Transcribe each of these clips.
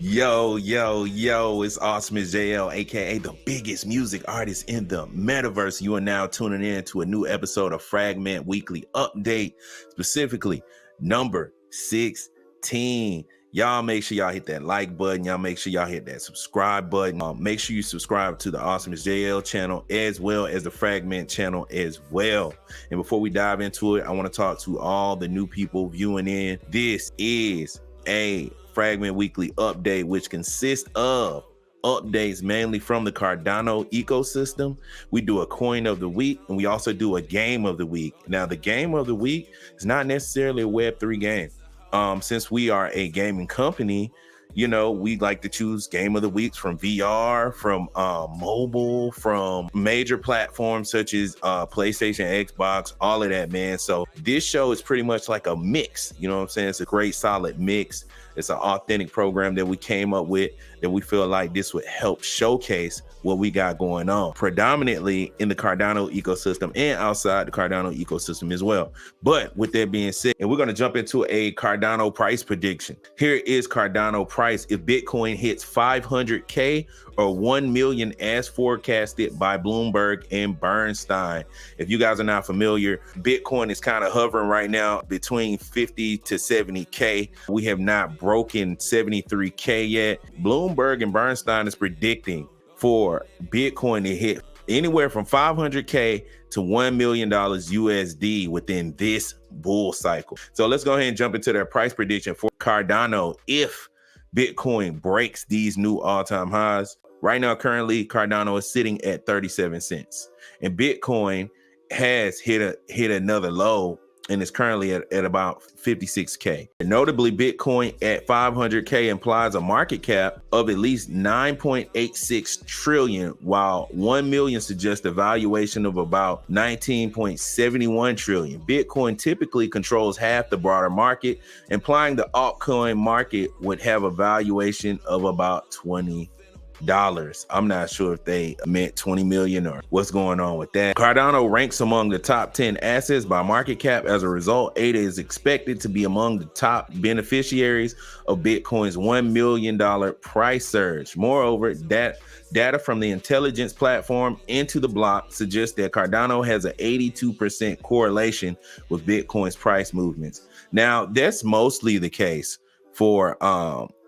Yo, it's Awesomeisjayell, aka the biggest music artist in the metaverse. You are now tuning in to a new episode of Fragment Weekly Update, specifically number 16. Y'all make sure y'all hit that like button. Y'all make sure y'all hit that subscribe button. Make sure you subscribe to the Awesomeisjayell channel as well as the Fragment channel as well. And before we dive into it, I want to talk to all the new people viewing in. This is a Fragment Weekly Update, which consists of updates mainly from the Cardano ecosystem. We do a coin of the week, and we also do a game of the week. Now, the game of the week is not necessarily a Web3 game. Since we are a gaming company, you know, we like to choose game of the weeks from VR, from mobile, from major platforms such as PlayStation, Xbox, all of that, man. So this show is pretty much like a mix. You know what I'm saying? It's a great solid mix. It's an authentic program that we came up with that we feel like this would help showcase what we got going on, predominantly in the Cardano ecosystem and outside the Cardano ecosystem as well. But with that being said, and we're going to jump into a Cardano price prediction. Here is Cardano price if Bitcoin hits 500K or 1 million as forecasted by Bloomberg and Bernstein. If you guys are not familiar, Bitcoin is kind of hovering right now between 50 to 70K. We have not broken 73K yet. Bloomberg and Bernstein is predicting for Bitcoin to hit anywhere from 500K to $1 million USD within this bull cycle. So let's go ahead and jump into their price prediction for Cardano if Bitcoin breaks these new all-time highs. Right now, currently, Cardano is sitting at 37 cents. And Bitcoin has hit another low and is currently at about 56K. And notably, Bitcoin at 500K implies a market cap of at least 9.86 trillion, while 1 million suggests a valuation of about 19.71 trillion. Bitcoin typically controls half the broader market, implying the altcoin market would have a valuation of about $20. I'm not sure if they meant 20 million or what's going on with that. Cardano ranks among the top 10 assets by market cap. As a result, ADA is expected to be among the top beneficiaries of Bitcoin's $1 million price surge. Moreover, data from the intelligence platform Into the Block suggests that Cardano has an 82% correlation with Bitcoin's price movements. Now, that's mostly the case for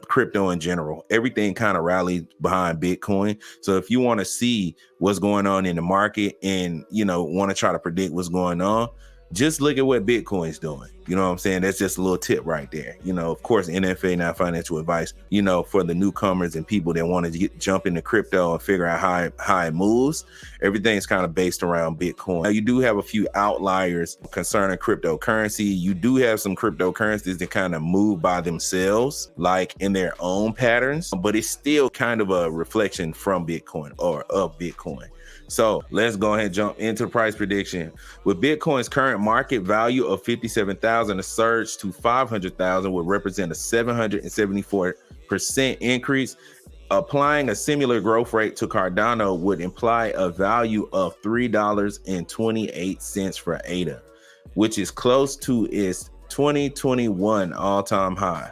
crypto in general. Everything kind of rallies behind Bitcoin. So if you want to see what's going on in the market and, you know, want to try to predict what's going on, just look at what Bitcoin's doing. You know what I'm saying? That's just a little tip right there. You know, of course, NFA, not financial advice, you know, for the newcomers and people that want to jump into crypto and figure out how it moves. Everything's kind of based around Bitcoin. Now, you do have a few outliers concerning cryptocurrency. You do have some cryptocurrencies that kind of move by themselves, like in their own patterns, but it's still kind of a reflection from Bitcoin or of Bitcoin. So let's go ahead and jump into the price prediction. With Bitcoin's current market value of 57,000, a surge to 500,000 would represent a 774% increase. Applying a similar growth rate to Cardano would imply a value of $3.28 for ADA, which is close to its 2021 all-time high.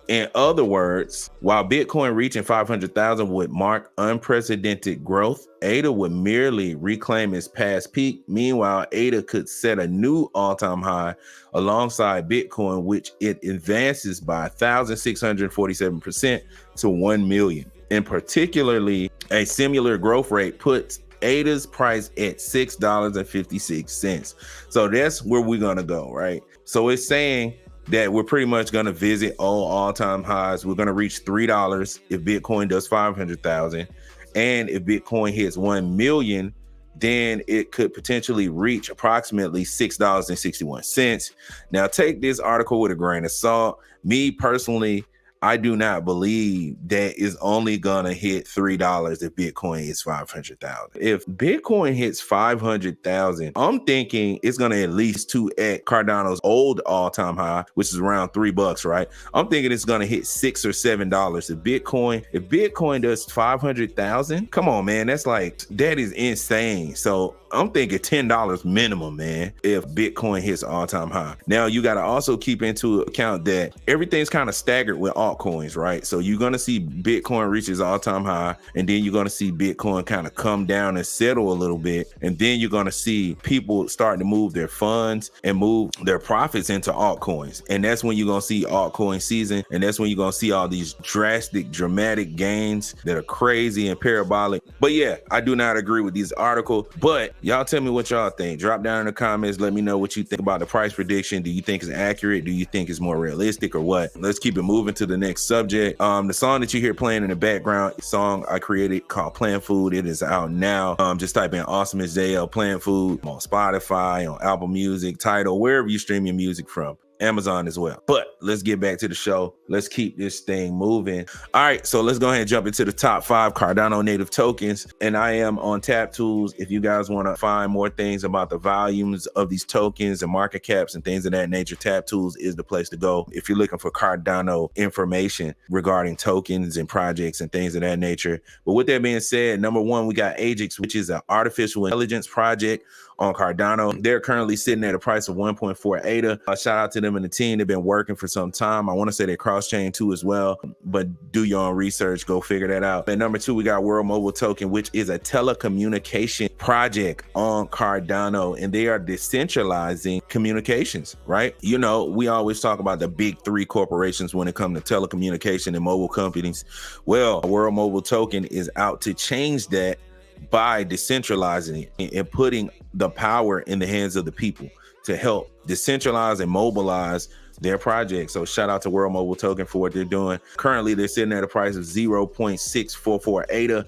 In other words, while Bitcoin reaching 500,000 would mark unprecedented growth, ADA would merely reclaim its past peak. Meanwhile, ADA could set a new all-time high alongside Bitcoin, which it advances by 1,647% to 1 million. And particularly, a similar growth rate puts ADA's price at $6.56. So that's where we're going to go, right? So it's saying that we're pretty much going to visit all-time highs. We're going to reach $3 if Bitcoin does 500,000. And if Bitcoin hits 1 million, then it could potentially reach approximately $6.61. Now, take this article with a grain of salt. Me personally, I do not believe that is only gonna hit $3 if Bitcoin hits 500,000. If Bitcoin hits 500,000, I'm thinking it's gonna at least 2x Cardano's old all-time high, which is around $3, right? I'm thinking it's gonna hit $6 or $7 if Bitcoin does 500,000. Come on, man, that is insane. So I'm thinking $10 minimum, man, if Bitcoin hits all-time high. Now, you got to also keep into account that everything's kind of staggered with altcoins, right? So you're going to see Bitcoin reach its all-time high, and then you're going to see Bitcoin kind of come down and settle a little bit. And then you're going to see people starting to move their funds and move their profits into altcoins. And that's when you're going to see altcoin season. And that's when you're going to see all these dramatic gains that are crazy and parabolic. But yeah, I do not agree with these articles, but y'all tell me what y'all think. Drop down in the comments. Let me know what you think about the price prediction. Do you think it's accurate? Do you think it's more realistic or what? Let's keep it moving to the next subject. The song that you hear playing in the background, song I created called Plant Food. It is out now. Just type in Awesomeisjayell Plant Food on Spotify, on Apple Music, Tidal, wherever you stream your music from. Amazon as well. But let's get back to the show. Let's keep this thing moving. All right, so let's go ahead and jump into the top 5 Cardano native tokens. And I am on Tap Tools. If you guys want to find more things about the volumes of these tokens and market caps and things of that nature, Tap Tools is the place to go if you're looking for Cardano information regarding tokens and projects and things of that nature. But with that being said, number 1, we got Ajax, which is an artificial intelligence project on Cardano. They're currently sitting at a price of 1.4 ADA. Shout out to them and the team. They've been working for some time. I want to say they're cross-chain too as well, but do your own research. Go figure that out. And number 2, we got World Mobile Token, which is a telecommunication project on Cardano, and they are decentralizing communications, right? You know, we always talk about the big 3 corporations when it comes to telecommunication and mobile companies. Well, World Mobile Token is out to change that by decentralizing it and putting the power in the hands of the people to help decentralize and mobilize their project. So shout out to World Mobile Token for what they're doing. Currently, they're sitting at a price of 0.644 ADA.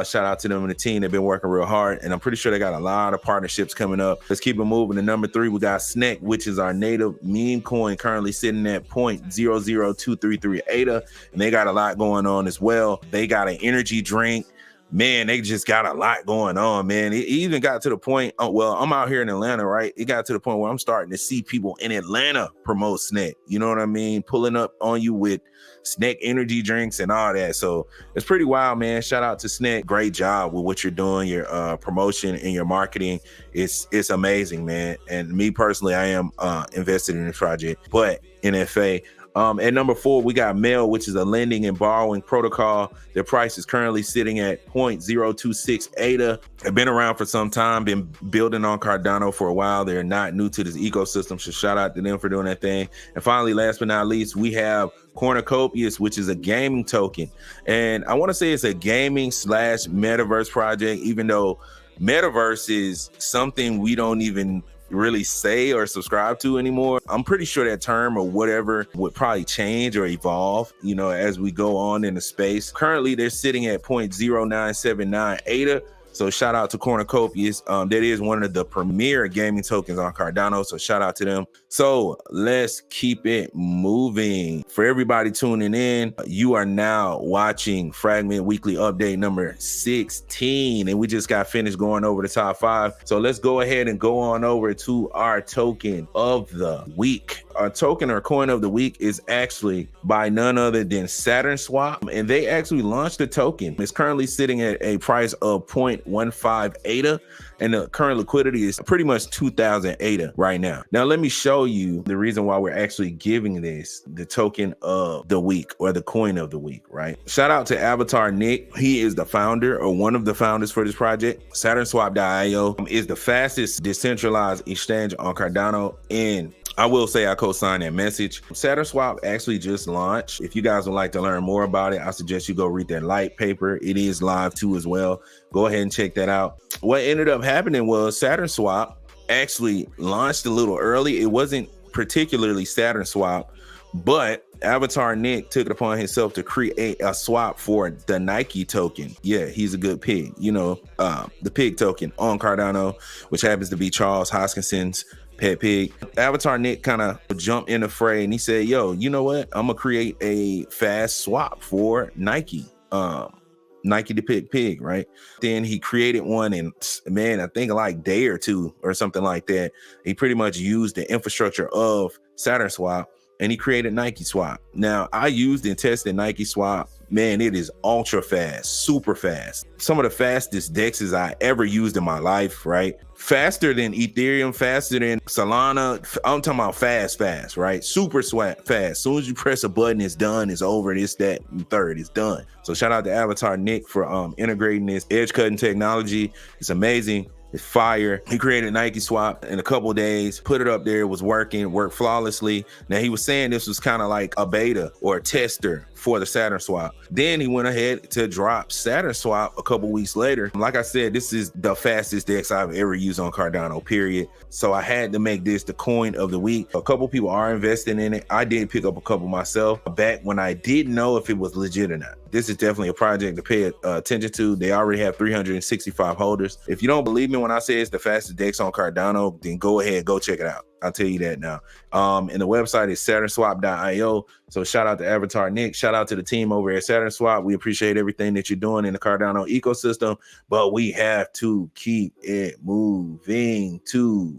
Shout out to them and the team. They've been working real hard, and I'm pretty sure they got a lot of partnerships coming up. Let's keep it moving. To number 3, we got SNEC, which is our native meme coin, currently sitting at 0.00233 ADA, and they got a lot going on as well. They got an energy drink. Man, they just got a lot going on, man. It even got to the point, well, I'm out here in Atlanta, right? It got to the point where I'm starting to see people in Atlanta promote SNEC. You know what I mean? Pulling up on you with SNEC energy drinks and all that. So it's pretty wild, man. Shout out to SNEC. Great job with what you're doing, your promotion and your marketing. It's amazing, man. And me personally, I am invested in this project, but NFA. At number 4, we got Mail, which is a lending and borrowing protocol. Their price is currently sitting at 0.026 ADA. They've been around for some time, been building on Cardano for a while. They're not new to this ecosystem, so shout out to them for doing that thing. And finally, last but not least, we have Cornucopias, which is a gaming token. And I want to say it's a gaming / metaverse project, even though metaverse is something we don't even really say or subscribe to anymore. I'm pretty sure that term or whatever would probably change or evolve, you know, as we go on in the space. Currently, they're sitting at 0.0979 ADA. So shout out to Cornucopias. That is one of the premier gaming tokens on Cardano. So shout out to them. So let's keep it moving. For everybody tuning in, you are now watching Fragment Weekly Update number 16. And we just got finished going over the top 5. So let's go ahead and go on over to our token of the week. Our token or coin of the week is actually by none other than Saturn Swap. And they actually launched the token. It's currently sitting at a price of 0.15 ADA. And the current liquidity is pretty much 2,000 ADA right now. Now, let me show you the reason why we're actually giving this the token of the week or the coin of the week, right? Shout out to Avatar Nick. He is the founder or one of the founders for this project. SaturnSwap.io is the fastest decentralized exchange on Cardano, and I will say I co-sign that message. Saturn Swap actually just launched. If you guys would like to learn more about it, I suggest you go read that light paper. It is live too as well. Go ahead and check that out. What ended up happening was Saturn Swap actually launched a little early. It wasn't particularly Saturn Swap, but Avatar Nick took it upon himself to create a swap for the Nike token. Yeah, he's a good pig. You know, the pig token on Cardano, which happens to be Charles Hoskinson's pet pig. Avatar Nick kind of jumped in the fray and he said, yo, you know what? I'm gonna create a fast swap for Nike. Nike the pig, right? Then he created one, and man, I think like day or two or something like that, he pretty much used the infrastructure of Saturn Swap and he created Nike Swap. Now, I used and tested Nike Swap man, it is ultra fast, super fast. Some of the fastest DEXs I ever used in my life, right? Faster than Ethereum, faster than Solana. I'm talking about fast, right? Super fast. As soon as you press a button, it's done, it's over, it's that, and third, it's done. So shout out to Avatar Nick for integrating this edge cutting technology. It's amazing. It's fire. He created Nike Swap in a couple of days, put it up there, it was worked flawlessly. Now he was saying this was kind of like a beta or a tester for the Saturn Swap. Then he went ahead to drop Saturn Swap a couple weeks later. Like I said, this is the fastest DEX I've ever used on Cardano, period. So I had to make this the coin of the week. A couple people are investing in it. I did pick up a couple myself back when I didn't know if it was legit or not. This is definitely a project to pay attention to. They already have 365 holders. If you don't believe me when I say it's the fastest DEX on Cardano, then go ahead, go check it out. I'll tell you that now. And the website is SaturnSwap.io. So shout out to Avatar Nick. Shout out to the team over at Saturn Swap. We appreciate everything that you're doing in the Cardano ecosystem, but we have to keep it moving to,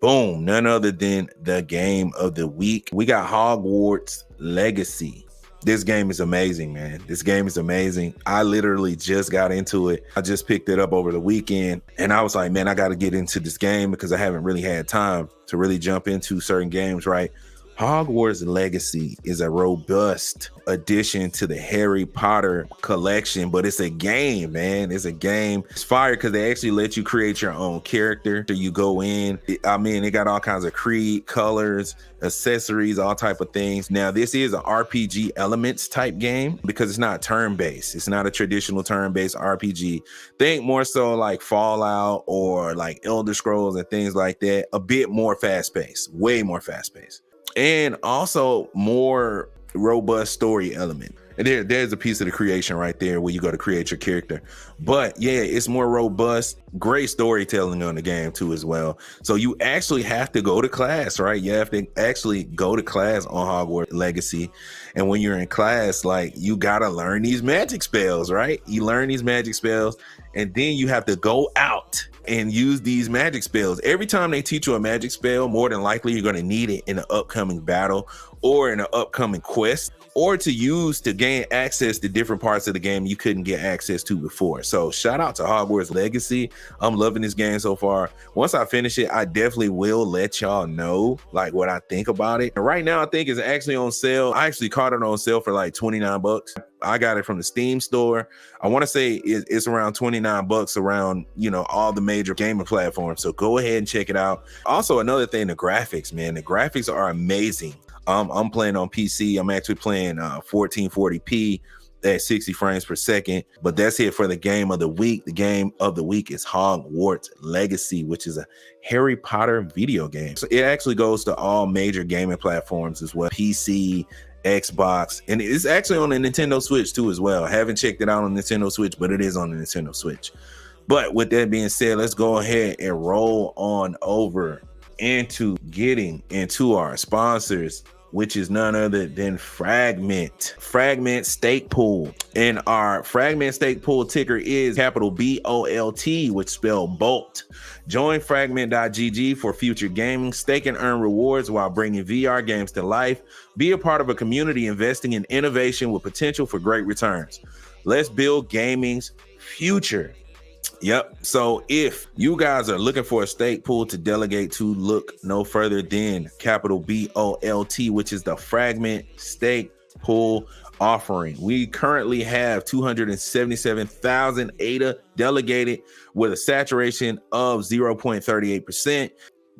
boom, none other than the game of the week. We got Hogwarts Legacy. This game is amazing, man. This game is amazing. I literally just got into it. I just picked it up over the weekend and I was like, man, I got to get into this game because I haven't really had time to really jump into certain games, right? Hogwarts Legacy is a robust addition to the Harry Potter collection, but it's a game, man. It's a game. It's fire because they actually let you create your own character. So you go in. It got all kinds of creed, colors, accessories, all type of things. Now, this is an RPG elements type game because it's not turn-based. It's not a traditional turn-based RPG. Think more so like Fallout or like Elder Scrolls and things like that. A bit more fast-paced, way more fast-paced. And also more robust story element. And there's a piece of the creation right there where you go to create your character. But yeah, it's more robust, great storytelling on the game too as well. So you actually have to go to class, right? You have to actually go to class on Hogwarts Legacy. And when you're in class, like you gotta learn these magic spells, right? You learn these magic spells and then you have to go out and use these magic spells. Every time they teach you a magic spell, more than likely you're gonna need it in an upcoming battle or in an upcoming quest, or to use to gain access to different parts of the game you couldn't get access to before. So shout out to Hogwarts Legacy. I'm loving this game so far. Once I finish it, I definitely will let y'all know like what I think about it. And right now I think it's actually on sale. I actually caught it on sale for like 29 bucks. I got it from the Steam store. I want to say it's around 29 bucks around, all the major gaming platforms. So go ahead and check it out. Also, another thing, the graphics, man, the graphics are amazing. I'm playing on PC. I'm actually playing 1440p at 60 frames per second, but that's it for the game of the week. The game of the week is Hogwarts Legacy, which is a Harry Potter video game. So it actually goes to all major gaming platforms as well. PC, Xbox, and it's actually on the Nintendo Switch too as well. I haven't checked it out on Nintendo Switch, but it is on the Nintendo Switch. But with that being said, let's go ahead and roll on over into getting into our sponsors, which is none other than Fragmint Stakepool. And our Fragmint Stakepool ticker is capital BOLT, which spelled Bolt. Join Fragment.gg for future gaming. Stake and earn rewards while bringing VR games to life. Be a part of a community investing in innovation with potential for great returns. Let's build gaming's future. Yep. So if you guys are looking for a stake pool to delegate to, look no further than capital BOLT, which is the Fragment Stake Pool offering. We currently have 277,000 ADA delegated with a saturation of 0.38%.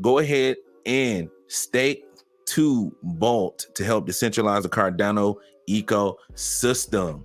Go ahead and stake to Bolt to help decentralize the Cardano ecosystem.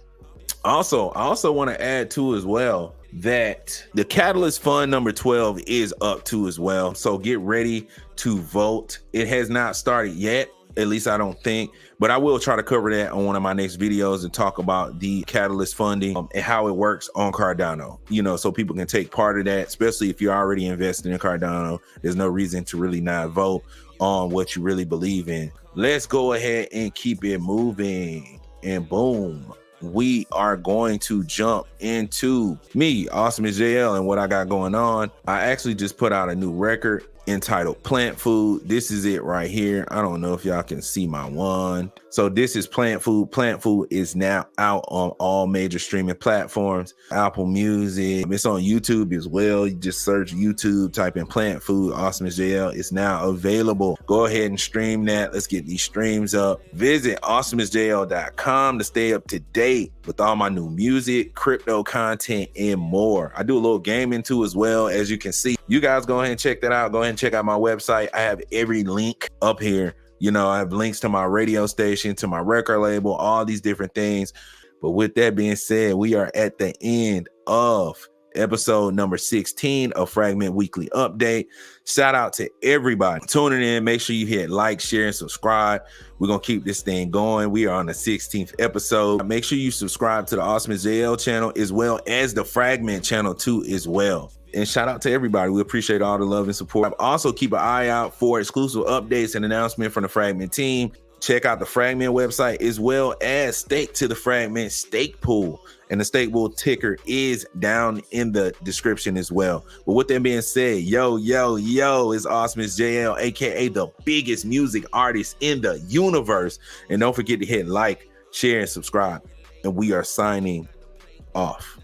Also, I also want to add to as well that the Catalyst Fund number 12 is up too as well. So get ready to vote. It has not started yet, at least I don't think, but I will try to cover that on one of my next videos and talk about the Catalyst funding and how it works on Cardano, so people can take part of that, especially if you're already invested in Cardano. There's no reason to really not vote on what you really believe in. Let's go ahead and keep it moving, and boom, we are going to jump into me, Awesomeisjayell, and what I got going on. I actually just put out a new record. entitled Plant Food. This is it right here. I don't know if y'all can see my one. So this is Plant Food. Plant Food is now out on all major streaming platforms, Apple Music. It's on YouTube as well. You just search YouTube, type in Plant Food, Awesomeisjayell. It's now available. Go ahead and stream that. Let's get these streams up. Visit Awesomeisjayell.com to stay up to date with all my new music, crypto content, and more. I do a little gaming too as well, as you can see. You guys go ahead and check that out. Go ahead and check out my website. I have every link up here. You know, I have links to my radio station, to my record label, all these different things. But with that being said, we are at the end of episode number 16 of Fragment Weekly Update. Shout out to everybody tuning in. Make sure you hit like, share, and subscribe. We're going to keep this thing going. We are on the 16th episode. Make sure you subscribe to the Awesomeisjayell channel as well as the Fragment channel too as well. And shout out to everybody. We appreciate all the love and support. Also keep an eye out for exclusive updates and announcements from the Fragment team. Check out the Fragment website as well as stake to the Fragment Stakepool. And the Stakepool ticker is down in the description as well. But with that being said, yo, it's Awesomeisjayell, aka the biggest music artist in the universe. And don't forget to hit like, share, and subscribe. And we are signing off.